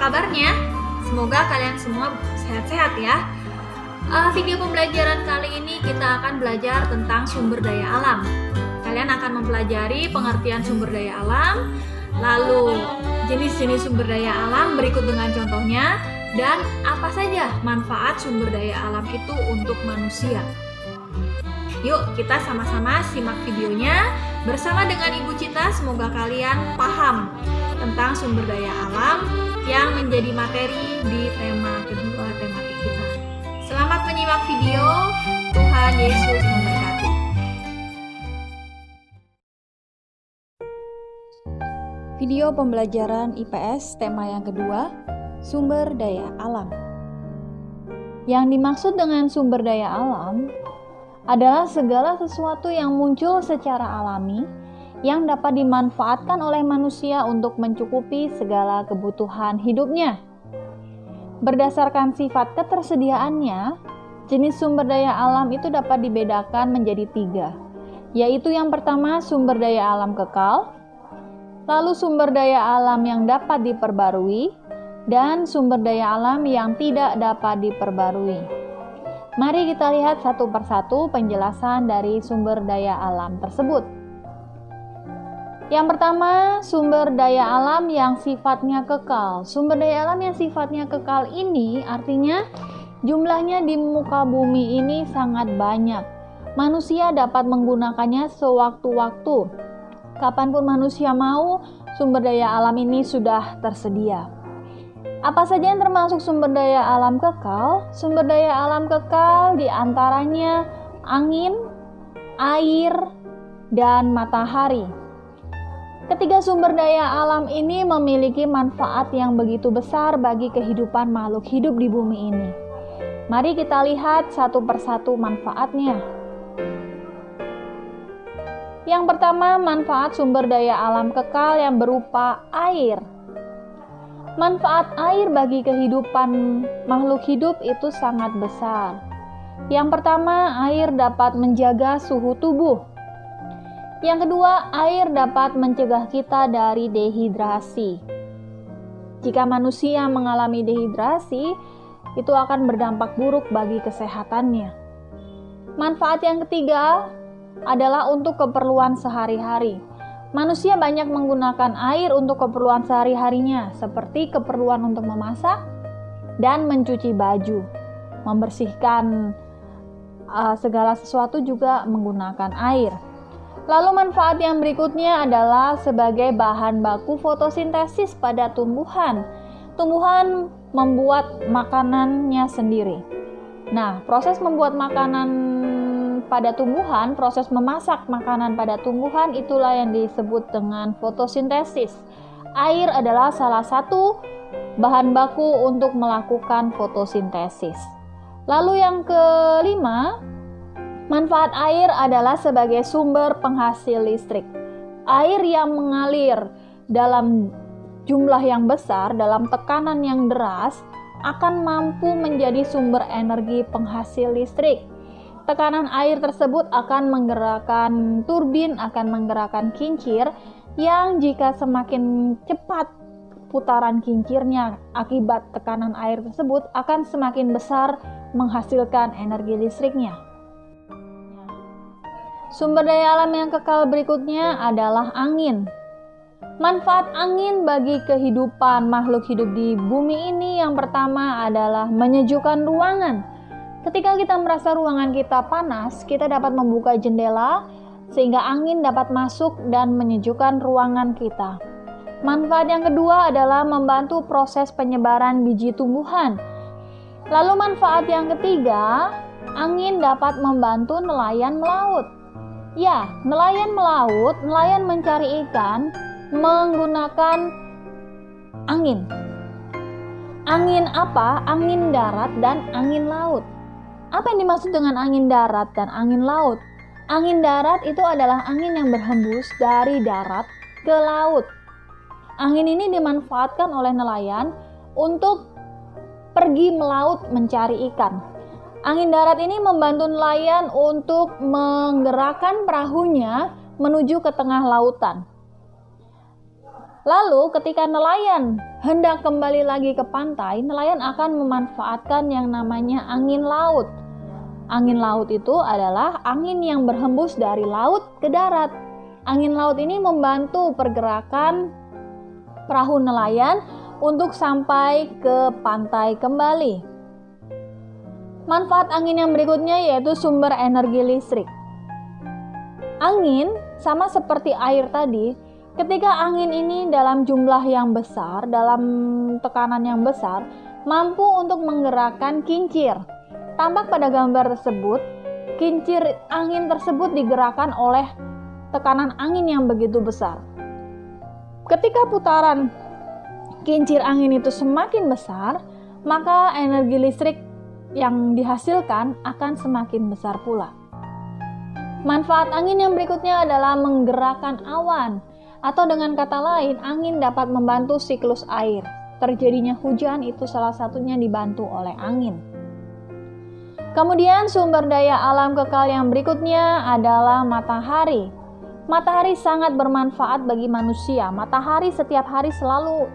kabarnya? Semoga kalian semua sehat-sehat ya. Video pembelajaran kali ini kita akan belajar tentang sumber daya alam. Kalian akan mempelajari pengertian sumber daya alam, lalu jenis-jenis sumber daya alam berikut dengan contohnya, dan apa saja manfaat sumber daya alam itu untuk manusia. Yuk kita sama-sama simak videonya bersama dengan Ibu Cita. Semoga kalian paham tentang sumber daya alam yang menjadi materi di tema kedua tematik kita. Selamat menyimak video. Tuhan Yesus memberkati. Video pembelajaran IPS tema yang kedua, sumber daya alam. Yang dimaksud dengan sumber daya alam adalah segala sesuatu yang muncul secara alami yang dapat dimanfaatkan oleh manusia untuk mencukupi segala kebutuhan hidupnya. Berdasarkan sifat ketersediaannya, jenis sumber daya alam itu dapat dibedakan menjadi 3, yaitu yang pertama sumber daya alam kekal, lalu sumber daya alam yang dapat diperbarui, dan sumber daya alam yang tidak dapat diperbarui. Mari kita lihat satu persatu penjelasan dari sumber daya alam tersebut. Yang pertama, sumber daya alam yang sifatnya kekal. Sumber daya alam yang sifatnya kekal ini artinya jumlahnya di muka bumi ini sangat banyak. Manusia dapat menggunakannya sewaktu-waktu. Kapanpun manusia mau, sumber daya alam ini sudah tersedia. Apa saja yang termasuk sumber daya alam kekal? Sumber daya alam kekal diantaranya angin, air, dan matahari. Ketiga sumber daya alam ini memiliki manfaat yang begitu besar bagi kehidupan makhluk hidup di bumi ini. Mari kita lihat satu persatu manfaatnya. Yang pertama, manfaat sumber daya alam kekal yang berupa air. Manfaat air bagi kehidupan makhluk hidup itu sangat besar. Yang pertama, air dapat menjaga suhu tubuh. Yang kedua, air dapat mencegah kita dari dehidrasi. Jika manusia mengalami dehidrasi, itu akan berdampak buruk bagi kesehatannya. Manfaat yang ketiga adalah untuk keperluan sehari-hari. Manusia banyak menggunakan air untuk keperluan sehari-harinya, seperti keperluan untuk memasak dan mencuci baju. Membersihkan segala sesuatu juga menggunakan air. Lalu manfaat yang berikutnya adalah sebagai bahan baku fotosintesis pada tumbuhan. Tumbuhan membuat makanannya sendiri. Nah, proses membuat makanan pada tumbuhan, proses memasak makanan pada tumbuhan itulah yang disebut dengan fotosintesis. Air adalah salah satu bahan baku untuk melakukan fotosintesis. Lalu yang kelima, manfaat air adalah sebagai sumber penghasil listrik. Air yang mengalir dalam jumlah yang besar, dalam tekanan yang deras, akan mampu menjadi sumber energi penghasil listrik. Tekanan air tersebut akan menggerakkan turbin, akan menggerakkan kincir, yang jika semakin cepat putaran kincirnya akibat tekanan air tersebut akan semakin besar menghasilkan energi listriknya. Sumber daya alam yang kekal berikutnya adalah angin. Manfaat angin bagi kehidupan makhluk hidup di bumi ini yang pertama adalah menyejukkan ruangan. Ketika kita merasa ruangan kita panas, kita dapat membuka jendela sehingga angin dapat masuk dan menyejukkan ruangan kita. Manfaat yang kedua adalah membantu proses penyebaran biji tumbuhan. Lalu manfaat yang ketiga, angin dapat membantu nelayan melaut. Ya, nelayan melaut, nelayan mencari ikan menggunakan angin. Angin apa? Angin darat dan angin laut. Apa yang dimaksud dengan angin darat dan angin laut? Angin darat itu adalah angin yang berhembus dari darat ke laut. Angin ini dimanfaatkan oleh nelayan untuk pergi melaut mencari ikan. Angin darat ini membantu nelayan untuk menggerakkan perahunya menuju ke tengah lautan. Lalu ketika nelayan hendak kembali lagi ke pantai, nelayan akan memanfaatkan yang namanya angin laut. Angin laut itu adalah angin yang berhembus dari laut ke darat. Angin laut ini membantu pergerakan perahu nelayan untuk sampai ke pantai kembali. Manfaat angin yang berikutnya yaitu sumber energi listrik. Angin sama seperti air tadi, ketika angin ini dalam jumlah yang besar, dalam tekanan yang besar, mampu untuk menggerakkan kincir. Tampak pada gambar tersebut, kincir angin tersebut digerakkan oleh tekanan angin yang begitu besar. Ketika putaran kincir angin itu semakin besar, maka energi listrik yang dihasilkan akan semakin besar pula. Manfaat angin yang berikutnya adalah menggerakkan awan, atau dengan kata lain, angin dapat membantu siklus air. Terjadinya hujan itu salah satunya dibantu oleh angin. Kemudian sumber daya alam kekal yang berikutnya adalah matahari. Matahari sangat bermanfaat bagi manusia. Matahari setiap hari selalu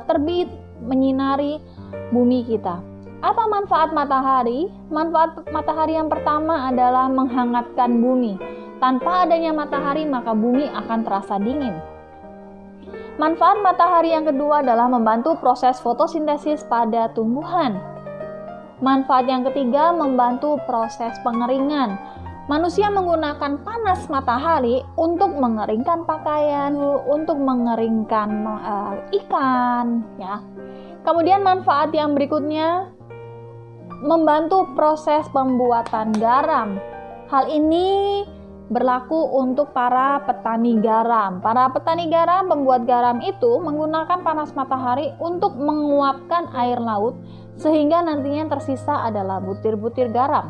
terbit menyinari bumi kita. Apa manfaat matahari? Manfaat matahari yang pertama adalah menghangatkan bumi. Tanpa adanya matahari maka bumi akan terasa dingin. Manfaat matahari yang kedua adalah membantu proses fotosintesis pada tumbuhan. Manfaat yang ketiga membantu proses pengeringan. Manusia menggunakan panas matahari untuk mengeringkan pakaian, untuk mengeringkan ikan, ya. Kemudian manfaat yang berikutnya membantu proses pembuatan garam. Hal ini berlaku untuk para petani garam. Para petani garam, pembuat garam itu menggunakan panas matahari untuk menguapkan air laut sehingga nantinya tersisa adalah butir-butir garam.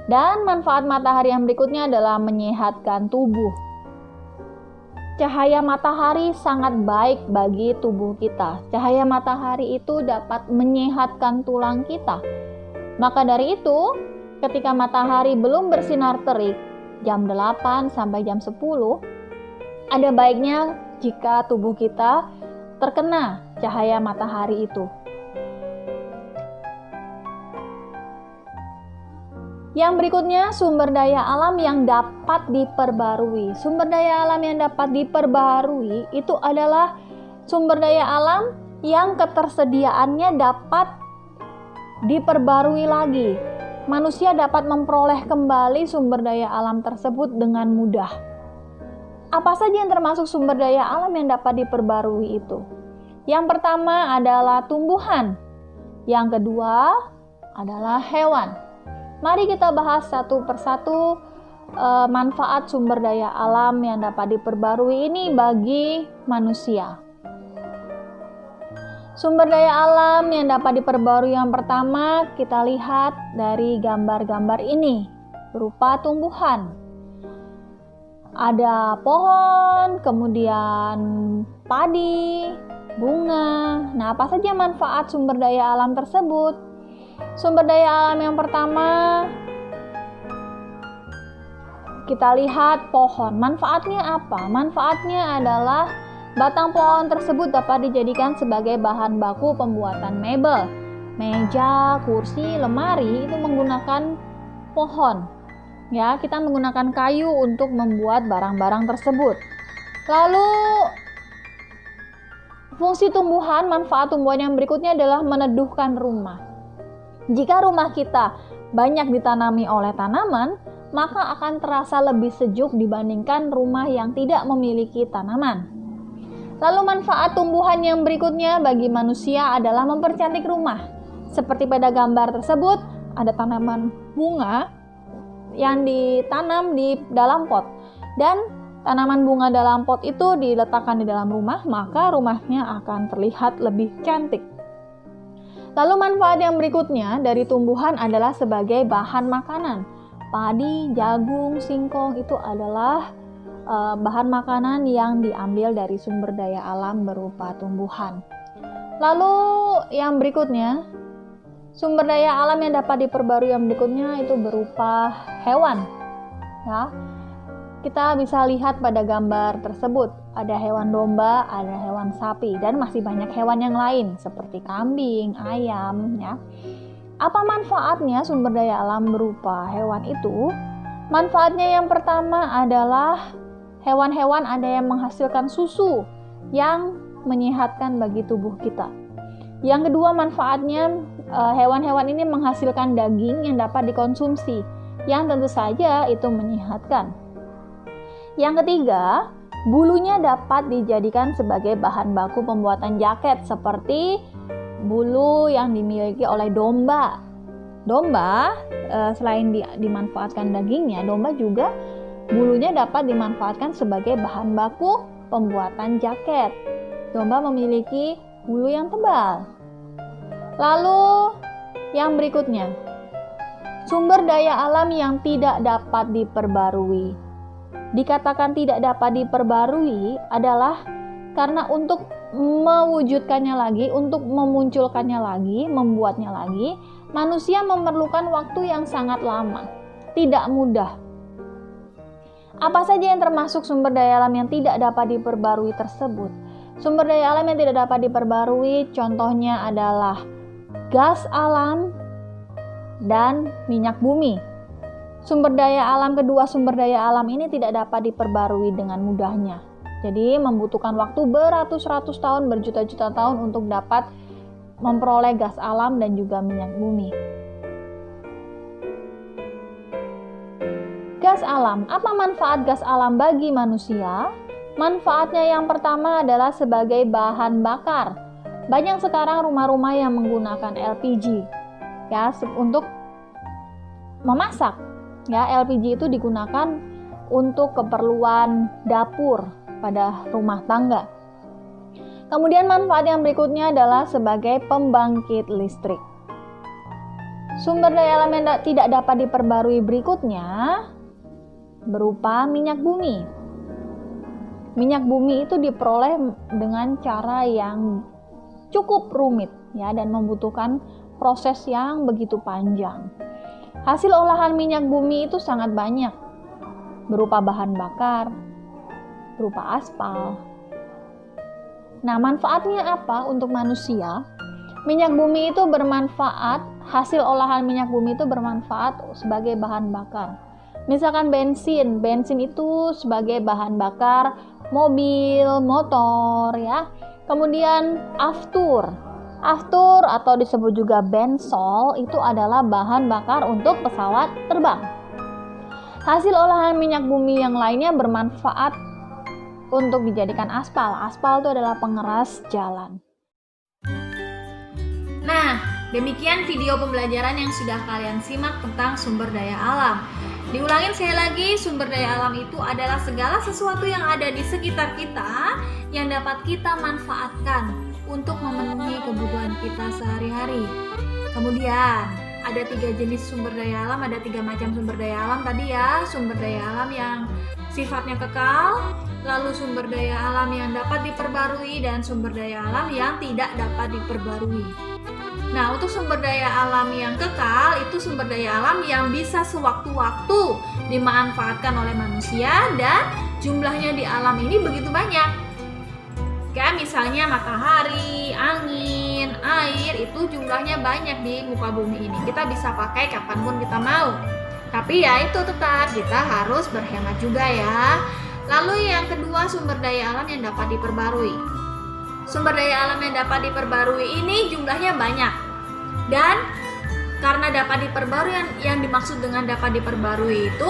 Dan manfaat matahari yang berikutnya adalah menyehatkan tubuh. Cahaya matahari sangat baik bagi tubuh kita. Cahaya matahari itu dapat menyehatkan tulang kita. Maka dari itu, ketika matahari belum bersinar terik, jam 8 sampai jam 10, ada baiknya jika tubuh kita terkena cahaya matahari itu. Yang berikutnya, sumber daya alam yang dapat diperbarui. Sumber daya alam yang dapat diperbarui itu adalah sumber daya alam yang ketersediaannya dapat diperbarui lagi. Manusia dapat memperoleh kembali sumber daya alam tersebut dengan mudah. Apa saja yang termasuk sumber daya alam yang dapat diperbarui itu? Yang pertama adalah tumbuhan. Yang kedua adalah hewan. Mari kita bahas satu persatu manfaat sumber daya alam yang dapat diperbarui ini bagi manusia. Sumber daya alam yang dapat diperbarui yang pertama kita lihat dari gambar-gambar ini berupa tumbuhan. Ada pohon, kemudian padi, bunga. Nah, apa saja manfaat sumber daya alam tersebut? Sumber daya alam yang pertama kita lihat pohon. Manfaatnya apa? Manfaatnya adalah batang pohon tersebut dapat dijadikan sebagai bahan baku pembuatan mebel. Meja, kursi, lemari itu menggunakan pohon. Ya, kita menggunakan kayu untuk membuat barang-barang tersebut. Lalu fungsi tumbuhan, manfaat tumbuhan yang berikutnya adalah meneduhkan rumah. Jika rumah kita banyak ditanami oleh tanaman, maka akan terasa lebih sejuk dibandingkan rumah yang tidak memiliki tanaman. Lalu manfaat tumbuhan yang berikutnya bagi manusia adalah mempercantik rumah. Seperti pada gambar tersebut, ada tanaman bunga yang ditanam di dalam pot. Dan tanaman bunga dalam pot itu diletakkan di dalam rumah, maka rumahnya akan terlihat lebih cantik. Lalu manfaat yang berikutnya dari tumbuhan adalah sebagai bahan makanan. Padi, jagung, singkong itu adalah bahan makanan yang diambil dari sumber daya alam berupa tumbuhan. Lalu yang berikutnya, sumber daya alam yang dapat diperbarui yang berikutnya itu berupa hewan. Ya. Kita bisa lihat pada gambar tersebut, ada hewan domba, ada hewan sapi, dan masih banyak hewan yang lain seperti kambing, ayam, ya. Apa manfaatnya sumber daya alam berupa hewan itu? Manfaatnya yang pertama adalah hewan-hewan ada yang menghasilkan susu yang menyehatkan bagi tubuh kita. Yang kedua manfaatnya, hewan-hewan ini menghasilkan daging yang dapat dikonsumsi, yang tentu saja itu menyehatkan. Yang ketiga, bulunya dapat dijadikan sebagai bahan baku pembuatan jaket seperti bulu yang dimiliki oleh domba. Domba, selain dimanfaatkan dagingnya, domba juga bulunya dapat dimanfaatkan sebagai bahan baku pembuatan jaket. Domba memiliki bulu yang tebal. Lalu yang berikutnya, sumber daya alam yang tidak dapat diperbarui. Dikatakan tidak dapat diperbarui adalah karena untuk mewujudkannya lagi, untuk memunculkannya lagi, membuatnya lagi, manusia memerlukan waktu yang sangat lama, tidak mudah. Apa saja yang termasuk sumber daya alam yang tidak dapat diperbarui tersebut? Sumber daya alam yang tidak dapat diperbarui contohnya adalah gas alam dan minyak bumi. Sumber daya alam kedua, sumber daya alam ini tidak dapat diperbarui dengan mudahnya. Jadi membutuhkan waktu beratus-ratus tahun, berjuta-juta tahun untuk dapat memperoleh gas alam dan juga minyak bumi. Gas alam, apa manfaat gas alam bagi manusia? Manfaatnya yang pertama adalah sebagai bahan bakar. Banyak sekarang rumah-rumah yang menggunakan LPG ya untuk memasak. Ya, LPG itu digunakan untuk keperluan dapur pada rumah tangga. Kemudian manfaat yang berikutnya adalah sebagai pembangkit listrik. Sumber daya alam yang tidak dapat diperbarui berikutnya berupa minyak bumi. Minyak bumi itu diperoleh dengan cara yang cukup rumit ya dan membutuhkan proses yang begitu panjang. Hasil olahan minyak bumi itu sangat banyak, berupa bahan bakar, berupa aspal. Nah, manfaatnya apa untuk manusia? Minyak bumi itu bermanfaat, hasil olahan minyak bumi itu bermanfaat sebagai bahan bakar. Misalkan bensin itu sebagai bahan bakar mobil, motor ya. Kemudian aftur atau disebut juga bensol itu adalah bahan bakar untuk pesawat terbang. Hasil olahan minyak bumi yang lainnya bermanfaat untuk dijadikan aspal. Aspal itu adalah pengeras jalan. Nah, demikian video pembelajaran yang sudah kalian simak tentang sumber daya alam. Diulangin sekali lagi, sumber daya alam itu adalah segala sesuatu yang ada di sekitar kita yang dapat kita manfaatkan untuk memenuhi kebutuhan kita sehari-hari. Kemudian ada 3 jenis sumber daya alam, ada 3 macam sumber daya alam tadi ya. Sumber daya alam yang sifatnya kekal, lalu sumber daya alam yang dapat diperbarui, dan sumber daya alam yang tidak dapat diperbarui. Nah, untuk sumber daya alam yang kekal itu sumber daya alam yang bisa sewaktu-waktu dimanfaatkan oleh manusia dan jumlahnya di alam ini begitu banyak. Kayak misalnya matahari, angin, air itu jumlahnya banyak di muka bumi ini. Kita bisa pakai kapanpun kita mau. Tapi ya itu tetap kita harus berhemat juga ya. Lalu yang kedua, sumber daya alam yang dapat diperbarui. Sumber daya alam yang dapat diperbarui ini jumlahnya banyak. Dan karena dapat diperbarui, yang dimaksud dengan dapat diperbarui itu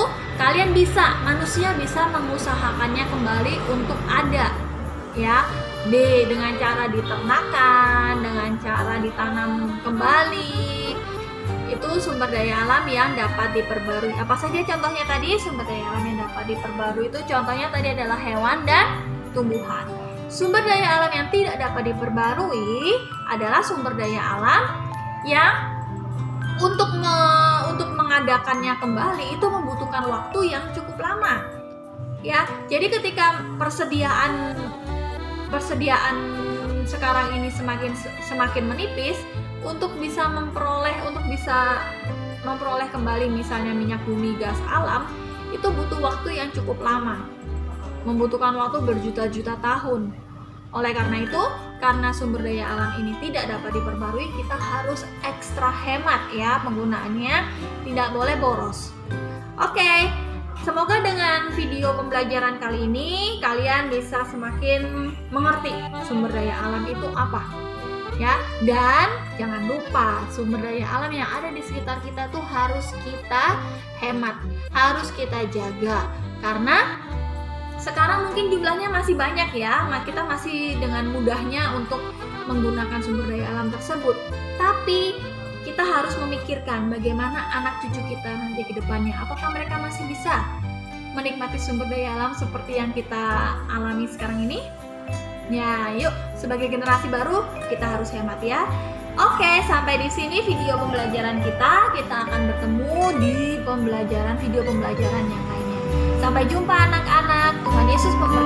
manusia bisa mengusahakannya kembali untuk ada ya, dengan cara diternakan, dengan cara ditanam kembali. Itu sumber daya alam yang dapat diperbarui. Apa saja contohnya tadi? Sumber daya alam yang dapat diperbarui itu contohnya tadi adalah hewan dan tumbuhan. Sumber daya alam yang tidak dapat diperbarui adalah sumber daya alam yang untuk mengadakannya kembali itu membutuhkan waktu yang cukup lama. Ya, jadi ketika persediaan sekarang ini semakin menipis, untuk bisa memperoleh kembali misalnya minyak bumi, gas alam, itu butuh waktu yang cukup lama, membutuhkan waktu berjuta-juta tahun. Oleh karena itu, karena sumber daya alam ini tidak dapat diperbarui, kita harus ekstra hemat ya penggunaannya, tidak boleh boros. Oke, semoga dengan video pembelajaran kali ini kalian bisa semakin mengerti sumber daya alam itu apa. Ya, dan jangan lupa sumber daya alam yang ada di sekitar kita tuh harus kita hemat, harus kita jaga. Karena sekarang mungkin jumlahnya masih banyak ya, kita masih dengan mudahnya untuk menggunakan sumber daya alam tersebut. Tapi kita harus memikirkan bagaimana anak cucu kita nanti ke depannya. Apakah mereka masih bisa menikmati sumber daya alam seperti yang kita alami sekarang ini? Ya, yuk sebagai generasi baru kita harus hemat ya. Oke, sampai di sini video pembelajaran kita. Kita akan bertemu di video pembelajaran yang lainnya. Sampai jumpa anak-anak. Tuhan Yesus memberkati.